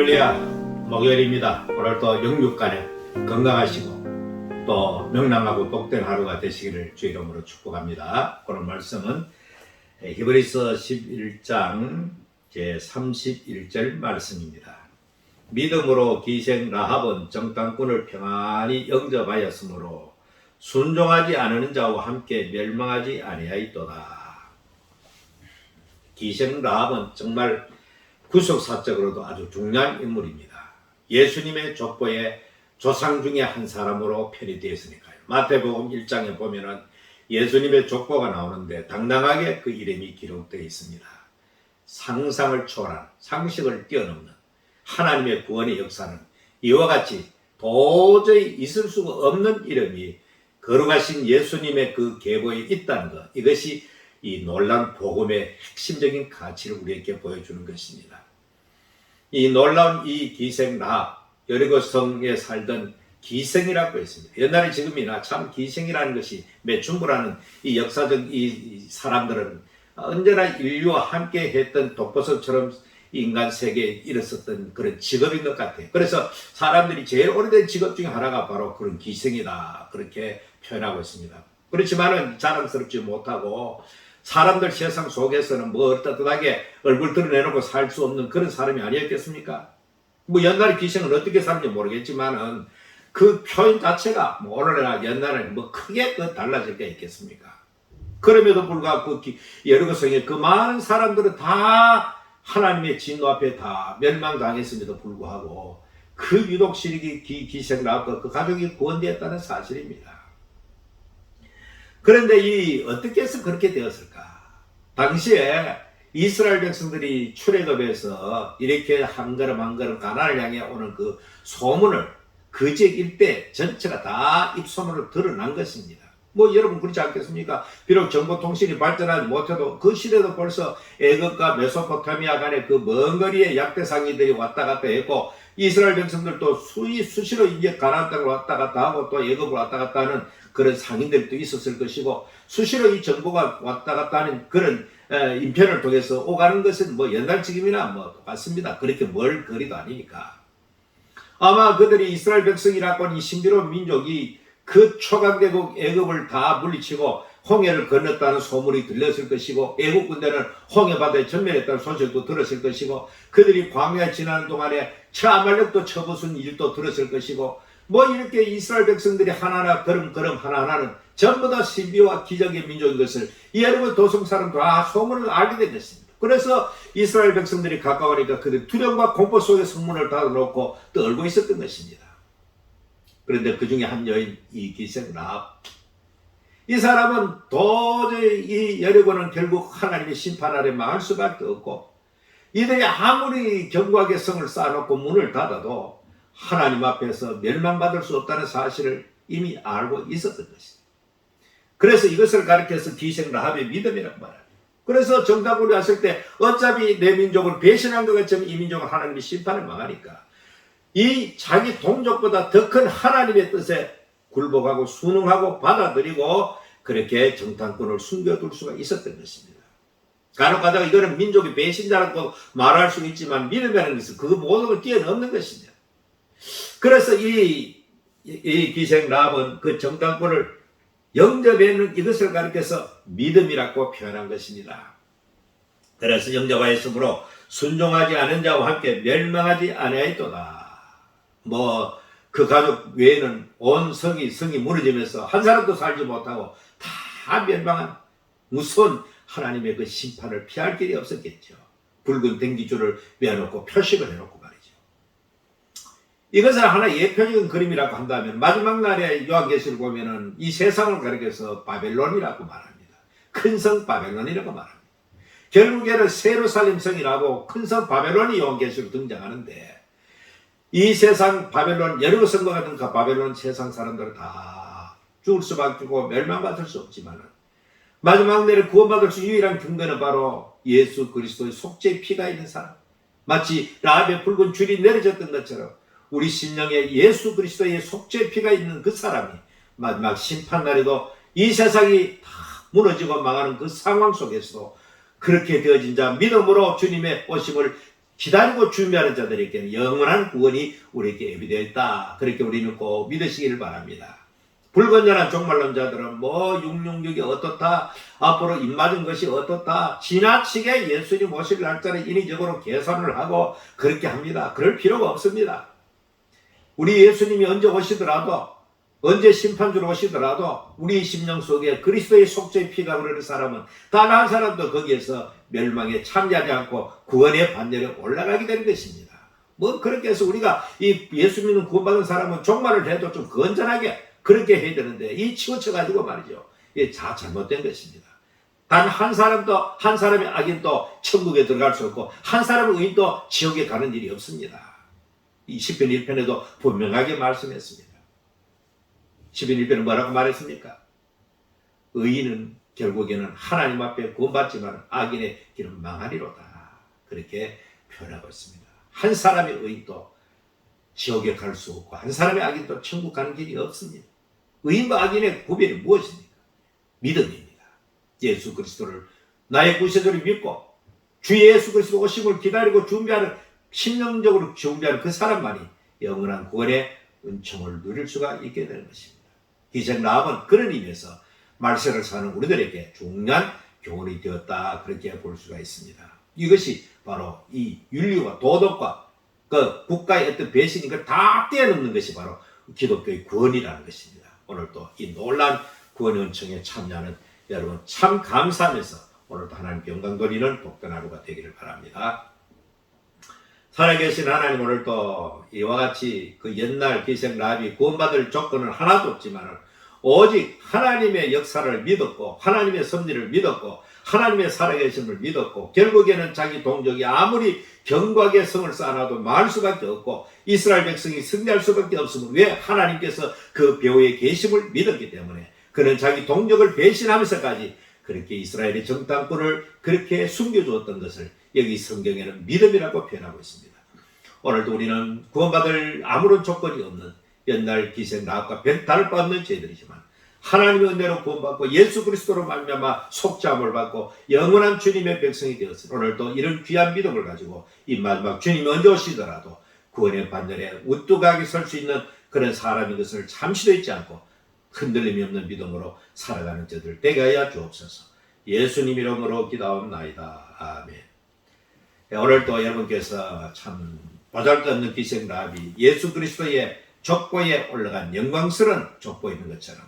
할렐루야, 목요일입니다. 오늘도 영육간에 건강하시고 또 명랑하고 복된 하루가 되시기를 주 이름으로 축복합니다. 오늘 말씀은 히브리서 11장 제31절 말씀입니다. 믿음으로 기생 라합은 정탐꾼을 평안히 영접하였으므로 순종하지 않은 자와 함께 멸망하지 아니하였도다. 기생 라합은 정말 구속사적으로도 아주 중요한 인물입니다. 예수님의 족보의 조상 중에 한 사람으로 편입되었으니까요. 마태복음 1장에 보면은 예수님의 족보가 나오는데 당당하게 그 이름이 기록되어 있습니다. 상상을 초월한, 상식을 뛰어넘는 하나님의 구원의 역사는 이와 같이 도저히 있을 수가 없는 이름이 거룩하신 예수님의 그 계보에 있다는 것, 이것이 이 놀라운 복음의 핵심적인 가치를 우리에게 보여주는 것입니다. 이 놀라운 이 기생 라합, 여리고 성에 살던 기생이라고 했습니다. 옛날에 지금이나 참 기생이라는 것이 매춘부라는 이 역사적 이 사람들은 언제나 인류와 함께 했던 독보석처럼 인간 세계에 일었었던 그런 직업인 것 같아요. 그래서 사람들이 제일 오래된 직업 중에 하나가 바로 그런 기생이다, 그렇게 표현하고 있습니다. 그렇지만은 자랑스럽지 못하고 사람들 세상 속에서는 뭐 떳떳하게 얼굴 드러내놓고 살 수 없는 그런 사람이 아니었겠습니까? 뭐 옛날에 기생은 어떻게 사는지 모르겠지만은 그 표현 자체가 뭐 오늘이나 옛날에는 뭐 크게 달라질 게 있겠습니까? 그럼에도 불구하고 그 여리고성의 그 많은 사람들은 다 하나님의 진노 앞에 다 멸망당했음에도 불구하고 그 유독 시리기 기생 라합과 그 가족이 구원되었다는 사실입니다. 그런데 이 어떻게 해서 그렇게 되었을까? 당시에 이스라엘 백성들이 출애굽에서 이렇게 한 걸음 한 걸음 가나안을 향해 오는 그 소문을 그 지역 일대 전체가 다 입소문을 드러난 것입니다. 뭐 여러분 그렇지 않겠습니까? 비록 정보통신이 발전하지 못해도 그 시대도 벌써 애굽과 메소포타미아 간의 그 먼 거리에 약대상인들이 왔다 갔다 했고 이스라엘 백성들도 수시로 이제 가나안 땅을 왔다 갔다 하고 또 애굽을 왔다 갔다 하는 그런 상인들도 있었을 것이고 수시로 이 정보가 왔다 갔다 하는 그런 인편을 통해서 오가는 것은 뭐 옛날 지금이나 뭐 똑같습니다. 그렇게 멀 거리도 아니니까. 아마 그들이 이스라엘 백성이라고 하는 이 신비로운 민족이 그 초강대국 애굽을 다 물리치고 홍해를 건넜다는 소문이 들렸을 것이고 애국 군대는 홍해바다에 전멸했다는 소식도 들었을 것이고 그들이 광야에 지나는 동안에 아말렉도 쳐부순 일도 들었을 것이고 뭐 이렇게 이스라엘 백성들이 하나하나 걸음걸음 하나하나는 전부 다 신비와 기적의 민족인 것을 이 여러분 도성 사람들 소문을 알게 된 것입니다. 그래서 이스라엘 백성들이 가까우니까 그들 두려움과 공포 속에 성문을 닫아놓고 떨고 있었던 것입니다. 그런데 그 중에 한 여인 이 기생 라합, 이 사람은 도저히 이 여리고는 결국 하나님의 심판 아래 망할 수밖에 없고 이들이 아무리 견고하게 성을 쌓아놓고 문을 닫아도 하나님 앞에서 멸망받을 수 없다는 사실을 이미 알고 있었던 것입니다. 그래서 이것을 가리켜서 기생 라합의 믿음이라고 말합니다. 그래서 정탐꾼이 왔을 때 어차피 내 민족을 배신한 것 같지만 이 민족은 하나님의 심판을 망하니까 이 자기 동족보다 더 큰 하나님의 뜻에 굴복하고 순응하고 받아들이고 그렇게 정탐꾼을 숨겨둘 수가 있었던 것입니다. 간혹 가다가 이거는 민족의 배신자라고 말할 수 있지만 믿음이라는 것은 그 모든 걸 뛰어넘는 것입니다. 그래서 이 기생 라합은 그 정탐꾼을 영접하는 이것을 가리켜서 믿음이라고 표현한 것입니다. 그래서 영접하였으므로 순종하지 않은 자와 함께 멸망하지 아니하였도다. 뭐 그 가족 외에는 온 성이 무너지면서 한 사람도 살지 못하고 다 멸망한 무서운 하나님의 그 심판을 피할 길이 없었겠죠. 붉은 댕기줄을 메어놓고 표식을 해놓고 말이죠. 이것을 하나의 예표적인 그림이라고 한다면 마지막 날에 요한계시를 보면은 이 세상을 가리켜서 바벨론이라고 말합니다. 큰 성 바벨론이라고 말합니다. 결국에는 세루살렘 성이라고 큰 성 바벨론이 요한계시로 등장하는데 이 세상 바벨론, 여리고 성과 같은 그 바벨론 세상 사람들은 다 죽을 수밖에 없고 멸망받을 수 없지만 마지막 날에 구원받을 수 유일한 근거는 바로 예수 그리스도의 속죄의 피가 있는 사람, 마치 라합의 붉은 줄이 내려졌던 것처럼 우리 심령에 예수 그리스도의 속죄의 피가 있는 그 사람이 마지막 심판날에도 이 세상이 다 무너지고 망하는 그 상황 속에서도 그렇게 되어진 자 믿음으로 주님의 오심을 기다리고 준비하는 자들에게는 영원한 구원이 우리에게 예비되어 있다. 그렇게 우리는 꼭 믿으시기를 바랍니다. 불건전한 종말론자들은 뭐 666이 어떻다, 앞으로 입맞은 것이 어떻다, 지나치게 예수님 오실 날짜를 인위적으로 계산을 하고 그렇게 합니다. 그럴 필요가 없습니다. 우리 예수님이 언제 오시더라도, 언제 심판주로 오시더라도 우리 심령 속에 그리스도의 속죄의 피가 흐르는 사람은 단 한 사람도 거기에서 멸망에 참여하지 않고 구원의 반열에 올라가게 되는 것입니다. 뭐 그렇게 해서 우리가 이 예수 믿는 구원받은 사람은 종말을 해도 좀 건전하게 그렇게 해야 되는데, 이 치우쳐가지고 말이죠. 이게 다 잘못된 것입니다. 단 한 사람도, 한 사람의 악인도 천국에 들어갈 수 없고, 한 사람의 의인도 지옥에 가는 일이 없습니다. 이 시편 1편에도 분명하게 말씀했습니다. 시편 1편은 뭐라고 말했습니까? 의인은 결국에는 하나님 앞에 구원받지만 악인의 길은 망하리로다. 그렇게 표현하고 있습니다. 한 사람의 의인도 지옥에 갈 수 없고, 한 사람의 악인도 천국 가는 길이 없습니다. 의인과 악인의 구별이 무엇입니까? 믿음입니다. 예수 그리스도를 나의 구세주를 믿고 주 예수 그리스도 오심을 기다리고 준비하는, 심령적으로 준비하는 그 사람만이 영원한 구원의 은총을 누릴 수가 있게 되는 것입니다. 기생 라합은 그런 의미에서 말세를 사는 우리들에게 중요한 교훈이 되었다, 그렇게 볼 수가 있습니다. 이것이 바로 이 윤리와 도덕과 그 국가의 어떤 배신, 이걸 다 뛰어넘는 것이 바로 기독교의 구원이라는 것입니다. 오늘도 이 놀라운 구원의 은총에 참여하는 여러분 참 감사하면서 오늘도 하나님께 영광 돌리는 복된 하루가 되기를 바랍니다. 살아계신 하나님, 오늘도 이와 같이 그 옛날 기생 라합이 구원받을 조건은 하나도 없지만 오직 하나님의 역사를 믿었고, 하나님의 섭리를 믿었고, 하나님의 살아계심을 믿었고, 결국에는 자기 동족이 아무리 견고하게 성을 쌓아놔도 망할 수밖에 없고 이스라엘 백성이 승리할 수밖에 없으면, 왜? 하나님께서 그 배후의 계심을 믿었기 때문에 그는 자기 동족을 배신하면서까지 그렇게 이스라엘의 정탐꾼을 그렇게 숨겨주었던 것을 여기 성경에는 믿음이라고 표현하고 있습니다. 오늘도 우리는 구원받을 아무런 조건이 없는 옛날 기생 라합과 다를 바 없는 죄들이지만 하나님의 은혜로 구원받고 예수 그리스도로 말미암아 속죄함을 받고 영원한 주님의 백성이 되었으니, 오늘도 이런 귀한 믿음을 가지고 이 마지막 주님이 언제 오시더라도 구원의 반열에 우뚝하게 설 수 있는 그런 사람인 것을 잠시도 잊지 않고 흔들림이 없는 믿음으로 살아가는 저들 되게 하여 주옵소서. 예수님 이름으로 기도하옵나이다. 아멘. 오늘도 여러분께서 참 보잘것없는 기생 라합이 예수 그리스도의 족보에 올라간 영광스러운 족보에 있는 것처럼,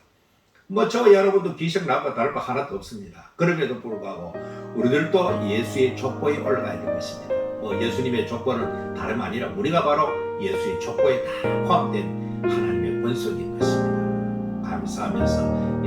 뭐 저 여러분도 기생 라합과 다를 바 하나도 없습니다. 그럼에도 불구하고 우리들도 예수의 족보에 올라가야 될 것입니다. 뭐 예수님의 족보는 다름 아니라 우리가 바로 예수의 족보에 다 포함된 하나님의 권속인 것입니다. 감사하면서